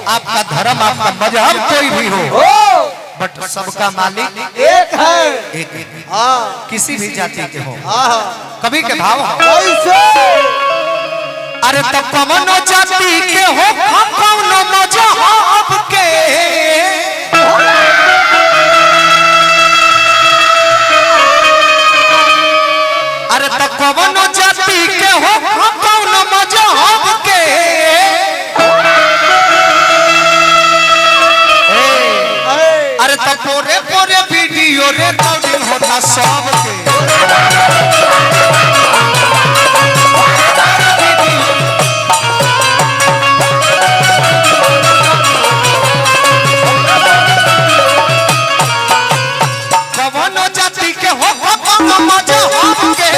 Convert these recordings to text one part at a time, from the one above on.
आपका धर्म आपका मजहब कोई भी हो, बट सबका मालिक एक है। एक है। हाँ किसी भी जाति के हो, हाँ कभी के भाव हो। कैसे? अरे तब कवनो जाति के हो कवनो मजहब के, अरे तब कवनो जाति के हो कवनो मजहब के, अरे तब पोरे पोरे वीडियो रिकॉर्डिंग होता सब के। कवनो जाति के हो कवनो मजहब के,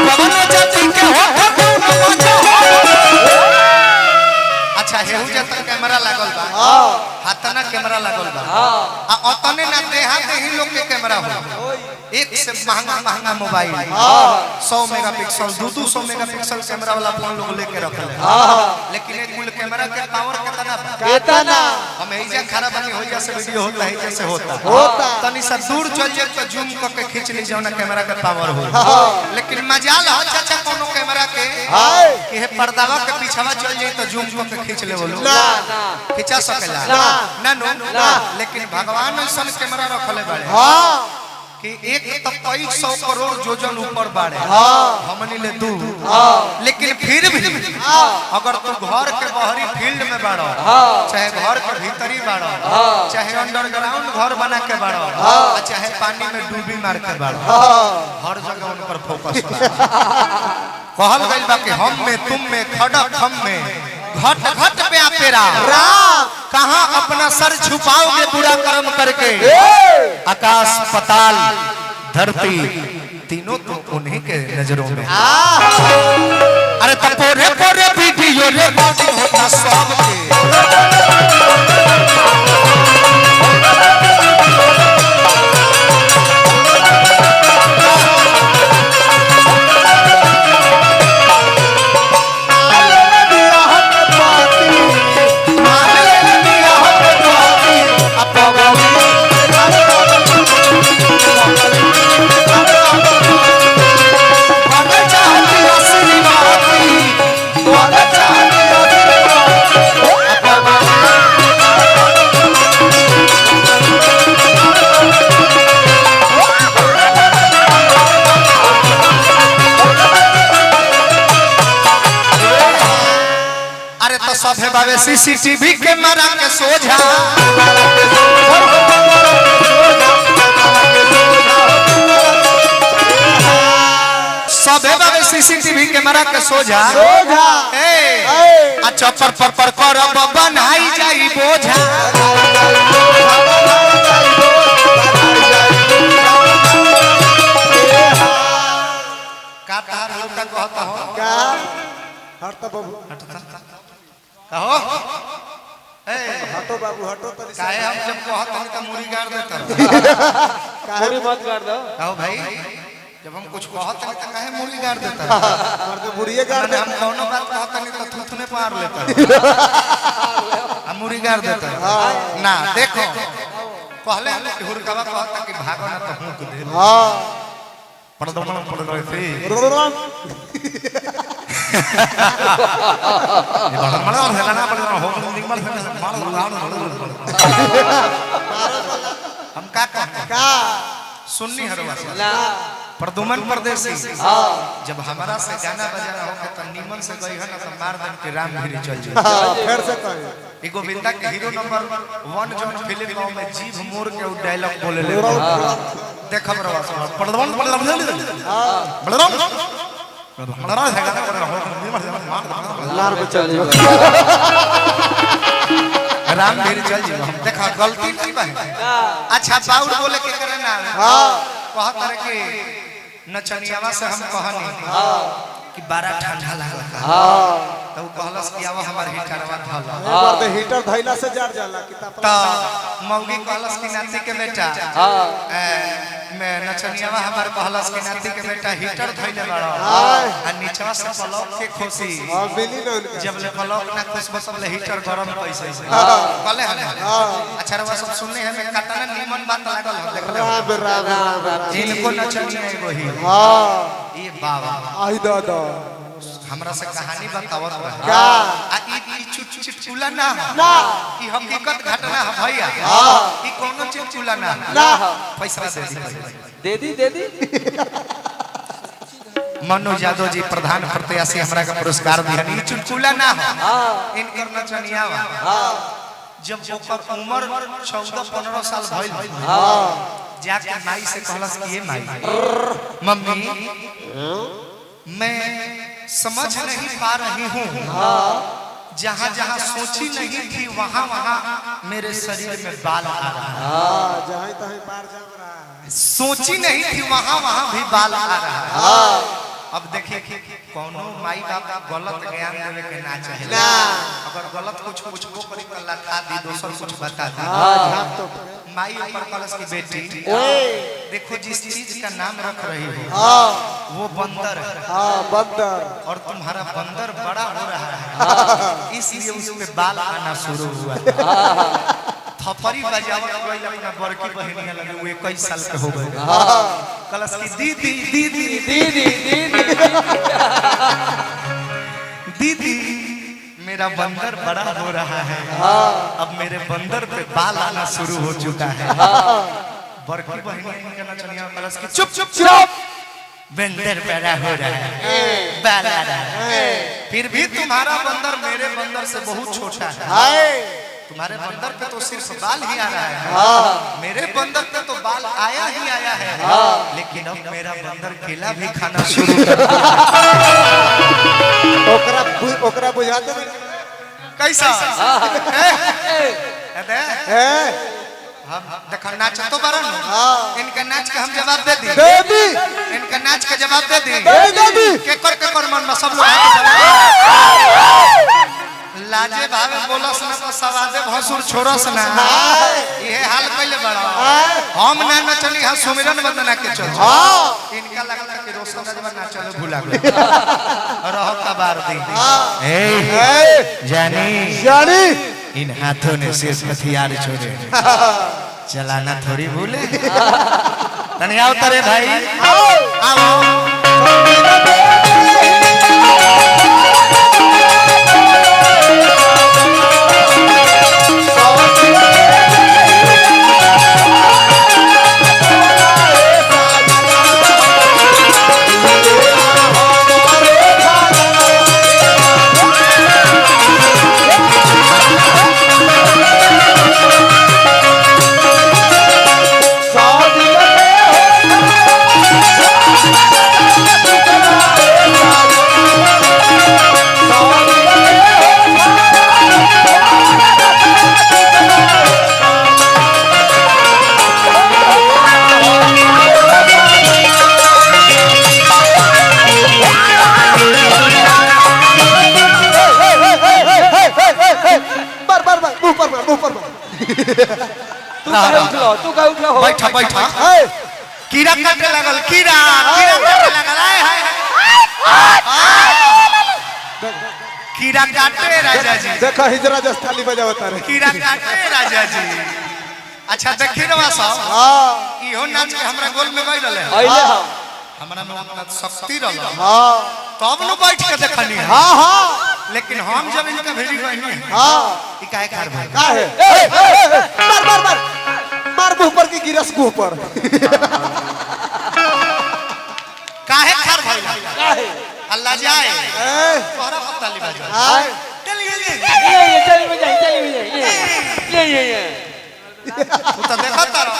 कवनो जाति के हो कवनो मजहब। अच्छा हेहू जत कैमरा लागल बा, हाथना कैमरा लागल बा, आ अतने ना देहात ही लोग के कैमरा हो। एक से महंगा महंगा मोबाइल 100 मेगापिक्सल 200 मेगापिक्सल कैमरा वाला फोन लोग लेके रखल है, लेकिन एक कुल कैमरा के पावर कितना हम एजा खराब बनी हो जैसे वीडियो होता है जैसे होता तनी सा दूर चल जाए तो जूम करके खींच ली जौना कैमरा के पावर हो। लेकिन मजाल हो चाचा कोनो कैमरा के कि हे पर्दावा के पीछवा चल जाए तो जूम करके खींच ले बोलो ना खींचा सकेला ना नो। लेकिन भगवान ऐसा कैमरा रखले बाड़े कि एक तक कई 100 करोड़ जोजन ऊपर बाड़े, हमनी ले दू। लेकिन फिर भी अगर तू घर के बाहरी फील्ड में बाड़ो, चाहे घर के भीतरी बाड़ो, चाहे अंडरग्राउंड घर बना के बाड़ो, चाहे पानी में डूबी मार के बाड़ो, हर जगह उन पर फोकस कहल गइल बा कि हम में तुम में खड़क हम में घट घट पे आपेरा कहाँ अपना सर छुपाओगे बुरा कर्म करके। आकाश पताल धरती तीनों तो उन्हीं के नजरों में। अरे तब पोरे पोरे वीडियो रिकॉर्डिंग होता सब के। सभे बाबे सीसीटीवी कैमरा के सोझा, सभे बाबे सीसीटीवी कैमरा के सोझा। अच्छा पर करब बनाई जाई बोझा। का तार लोग का कहता हो क्या हटता बाबू कहो हटो बाबू हटो तनी काहे हम जब कहत हन त मुड़ी गाड़ देता मुड़ी मत गाड़ दो। कहो भाई जब हम कुछ कहत हन त काहे मुड़ी गाड़ देता मार दे मुड़िए गाड़ दे। हम कोनो बात कहत हन त थुथने पार लेता हम मुड़ी गाड़ देता ना। देखो पहले हम हुरकावा कहत कि भागो ना तो हुक दे। हां पड़ रहे थे हम का सुन्नी हरवा प्रदुमन परदेसी जब हमारा से गाना बजाना हो तो नीमन से गई है ना तो मार दन के राम भीरी चल जाए। फिर से कहे ई गोविंदा के हीरो नंबर 1 जोन फिल्म में जीभ मोड़ के वो डायलॉग बोले ले देखब रवा प्रदुमन बलराम हमारा है गाना लार पे चल राम भीरी चल जी। हम देखा गलती नहीं बा। अच्छा बाउर बोले के करे ना कहत रहे कि नचनियावा से हम कहनी कि बड़ा ठंडा लागला तो कहलस कि आवा हमार हीटरवा धल बार तो हीटर धइला से जार जाला कि त मौगी कहलस कि नाती के बेटा मैं नचनियावा हमार कहलस के नाती के बेटा हीटर धइले बाड़ो आ नीचवा से पलक के खोसी हां मिली ना उनका जब ले पलक ना खुश बसले हीटर गरम कैसे कहले हन अच्छा रवा सब सुनने हैं मैं कतना निमन बात लागल हो देखले राम इनको नचनिया एगो ही हां ये बाबा आई दादा हमरा से कहानी बतावत रहे का आ ई चुटकुला ना ना ई हकीकत घटना है भैया ई कोनो चुटकुला ना ना पैसा दे दी मनोज यादव जी प्रधान प्रत्याशी हमरा का पुरस्कार दिहन ई चुटकुला ना हो इनकर नचनिया जब ओकर उम्र 14-15 साल भइल जाके माई से कहलस कि ये माई मम्मी मैं समझ नहीं पा रही हूँ जहाँ जहाँ सोची नहीं थी वहाँ वहाँ मेरे शरीर में बाल आ रहा है जहाँ तहाँ बाहर जा रहा है सोची नहीं थी वहाँ वहाँ भी बाल आ रहा है अब देखिए कौनो माई बाप गलत ज्ञान देवे के ना चाहे ना अगर गलत कुछ पूछबो करी त लखा दी दोसर कुछ बता दी तो माई ऊपर कलश की बेटी देखो जिस चीज का नाम रख रही हो वो बंदर है बंदर और तुम्हारा बंदर बड़ा हो रहा है इसलिए उसमें बाल आना शुरू हुआ थपरी बजावत गइल अपना बड़की बहनिया लगे वो 21 साल के हो गए कलश की दीदी मेरा बंदर बड़ा हो रहा है अब मेरे बंदर पे बाल आना शुरू हो चुका है बड़की बहनिया कहना चलिए कलश की चुप चुप चुप बंदर बड़ा हो रहा है बाल आ रहा है फिर भी तुम्हारा बंदर मेरे बंदर से बहुत छोटा है तुम्हारे बंदर पे तो सिर्फ बाल ही आ रहा है मेरे बंदर पे तो बाल आया ही आया है लेकिन अब मेरा बंदर केला भी खाना शुरू कर दिया ओकरा बुझाते कैसा हम देखो नाच तो बरन इनका नाच के हम जवाब दे दी इनका नाच का जवाब दे दी केकर मन में सब लोग लाजे भावे बोलस ना तो सवादे भसुर छोरस ना ये हाल कइले बड़ा हम ना नचनी हा सुमिरन वंदना के चल इनका लगता कि रोशन राजवा नाचले भूला गए रहो कबार दी ए जानी इन हाथों ने शेष हथियार छोड़े चलाना थोड़ी भूले तनी आओ तरे भाई आओ तू का उठलो बैठा कीड़ा काटे लागल कीड़ा काटे लागल कीड़ा काटे राजा जी देखो हिजरा जस थाली बजावता रे कीड़ा काटे राजा जी अच्छा देखी रवा सब इहो नाच के हमरा गोल में बैठ रहले आइले हमरा में उतना शक्ति रहल तब न बैठ के देखनी लेकिन हम जब इनका भेड़ी कहनी ई काहे खार भाई काहे मार मुंह पर की गिरस मुंह पर काहे खार भाई काहे अल्लाह जाए तोहरा पता ली बाजा चल बजाई ये तू तो देखता रह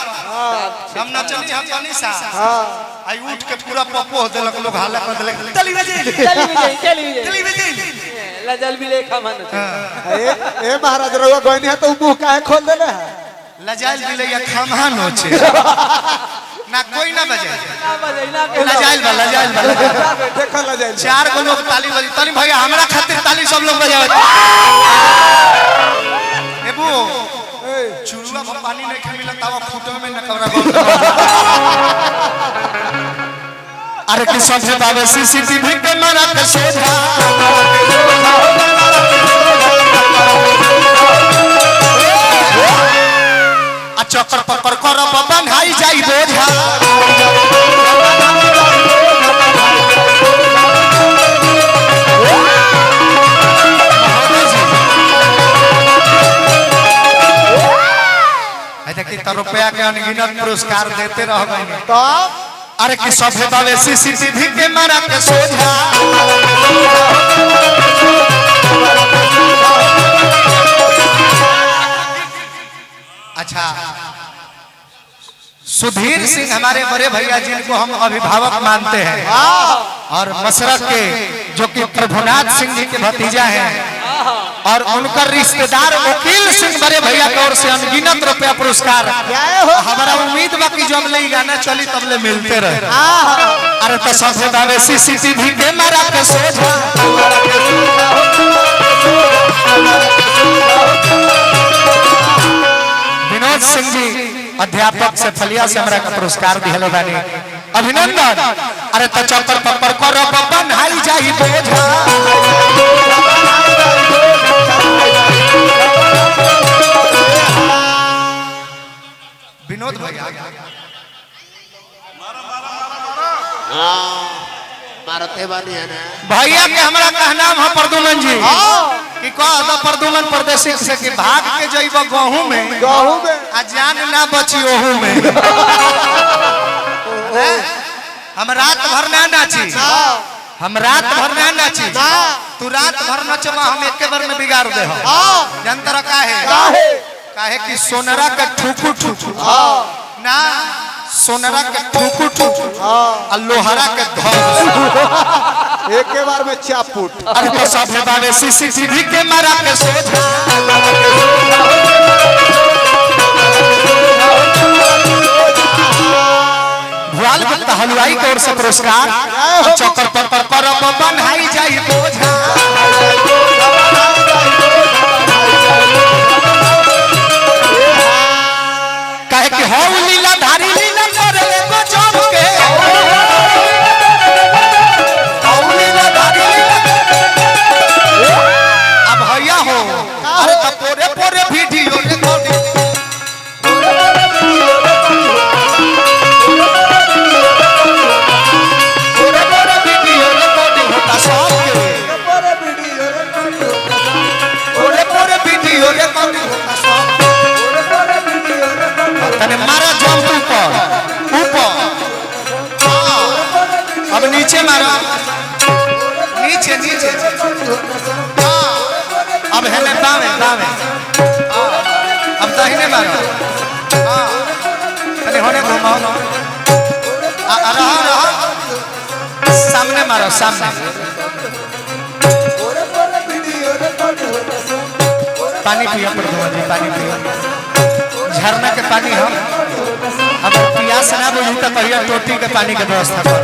हम ना चली हम पानी सा आई उठ के पूरा पप्पो देलक लोग हाला कर देलक चली बजे लजल भी लेखा मन ए महाराज रउआ गइनी है तो मुंह काहे खोल देले है लजाइल बिलैया खमान हो छे ना कोई ना बजे ना बजाई ना के लजाइल बा देखा ला जाए 4 गो लोग ताली बजी ताली भैया हमरा खातिर ताली सब लोग बजावे एबू चुरुआ में पानी नहीं मिलत तावा फुटो में न कवरा अरे कि सबसे बाबे सीसीटीवी कैमरा के सोझा आ चक्कर पकड़ कर बन्हाई जाई बोझा कितना रुपया के अनगिनत पुरस्कार देते रह गए तब अरे कि सभे बाबे सीसीटीवी कैमरा के सोझा अच्छा सुधीर सिंह हमारे बड़े भैया जिनको हम अभिभावक मानते हैं और मसरत के जो कि प्रभुनाथ सिंह जी के भतीजा हैं और उनका रिश्तेदार वकील सिंह बड़े भैया की ओर से अनगिनत रुपया पुरस्कार हमारा उम्मीद बा कि जब ले गाना चली तब ले मिलते रहे अरे तो सबसे बाबे सीसीटीवी कैमरा के सोझा विनोद सिंह जी अध्यापक से फलिया से हमरा का पुरस्कार दिहलो बानी अभिनंदन अरे तो चक्कर पकड़ कर बन्हाई जाई बोझा विनोद भैया मारते बानी है ना भैया के हमरा का नाम है प्रदुमन जी कि कह दो प्रदुमन परदेसी से कि भाग के जइब गहूं में आ जान ना बची ओहू में हम रात भर ना नाची हम रात भर ना नाची तू रात भर नचवा हम एक बार में बिगाड़ दे हो जनतर काहे कि सोनरा के ठुकू ठुकू ना सोनरा के ठुकू ठुकू और लोहरा के धर एक के बार में चापुट अरे तो सब बाबे सीसीटीवी कैमरा के सोझा भुआल के हलवाई की ओर से पुरस्कार चक्कर पर बन्हाई जाई बोझा कहे कि हो लीला धारी लीला करे को जम के हो लीला धारी अब भैया हो अरे तो पोरे पोरे वीडियो रिकॉर्डिंग होता सब के पोरे पोरे वीडियो रिकॉर्डिंग होता सब तने मारा जंप ऊपर ऊपर अब नीचे मारो नीचे नीचे अब हेले बावे बावे अब दाहिने मारो तने होने घुमाओ रहा रहा सामने मारो सामने पानी पिया प्रभु जी पानी पिया झरना के पानी हम अगर प्यास ना बुझी तो कहिया टोटी के पानी के व्यवस्था कर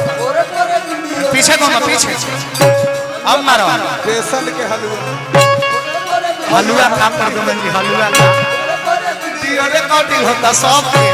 पीछे को पीछे अब मारो बेसन के हलवा हलवा खा प्रदुमन जी हलवा खा दियोरे कौटी होता सब के